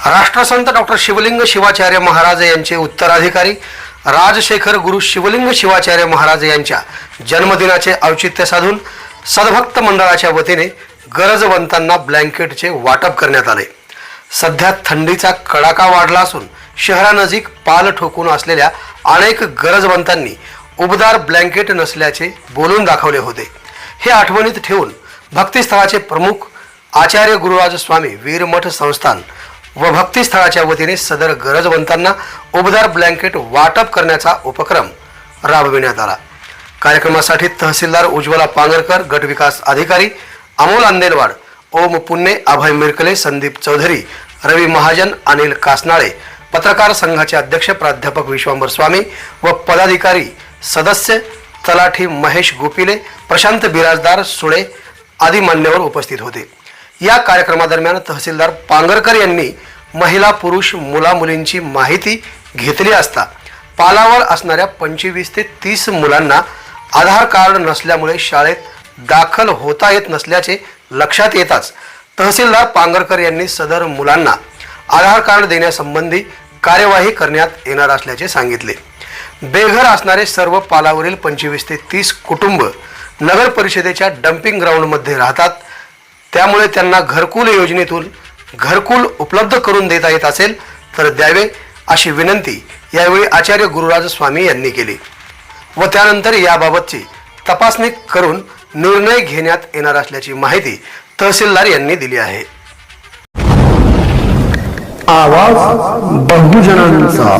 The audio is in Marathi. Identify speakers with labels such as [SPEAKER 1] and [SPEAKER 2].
[SPEAKER 1] राष्ट्रसंत डॉक्टर शिवलिंग शिवाचार्य महाराज यांचे उत्तराधिकारी राजशेखर गुरु शिवलिंग शिवाचार्य महाराज यांच्या जन्मदिनाचे औचित्य साधून सद्भक्त मंडळाच्या वतीने गरजवंतांना ब्लँकेटचे वाटप करण्यात आले। सध्या थंडीचा कडाका वाढला असून शहरानजीक पाल ठोकून असलेल्या अनेक गरजवंतांनी उबदार ब्लँकेट नसल्याचे बोलून दाखवले होते। हे आठवणीत ठेवून भक्तिस्थळाचे प्रमुख आचार्य गुरुराज स्वामी वीरमठ संस्थान व भक्तिस्थळाच्या वतीने सदर गरजवंतांना उबदार ब्लँकेट वाटप करण्याचा उपक्रम राबविण्यात आला। कार्यक्रमासाठी तहसीलदार उज्ज्वला पांगरकर, गट विकास अधिकारी अमोल अंदेलवाड, ओम पुन्ने, अभय मिरकले, संदीप चौधरी, रवी महाजन, अनिल कासनाळे, पत्रकार संघाचे अध्यक्ष प्राध्यापक विश्वांबर स्वामी व पदाधिकारी सदस्य तलाठी महेश गोपिले, प्रशांत बिराजदार, सुळे आदी मान्यवर उपस्थित होते। या कार्यक्रमादरम्यान तहसीलदार पांगरकर यांनी महिला पुरुष मुला मुलींची माहिती घेतली असता पालावर असणाऱ्या 25 ते 30 मुलांना आधार कार्ड नसल्यामुळे शाळेत दाखल होता येत नसल्याचे लक्षात येताच तहसीलदार पांगरकर यांनी सदर मुलांना आधार कार्ड देण्यासंबंधी कार्यवाही करण्यात येणार असल्याचे सांगितले। बेघर असणारे सर्व पालावरील 25 ते 30 कुटुंब नगर परिषदेच्या डम्पिंग ग्राउंडमध्ये राहतात, त्यामुळे त्यांना घरकुल योजनेतून घरकुल उपलब्ध करून देता येत असेल तर द्यावे अशी विनंती यावेळी आचार्य गुरुराज स्वामी यांनी केली व त्यानंतर याबाबतची तपासणी करून निर्णय घेण्यात येणार असल्याची माहिती तहसीलदार यांनी दिली आहे।
[SPEAKER 2] आवाज बहुजनांचा।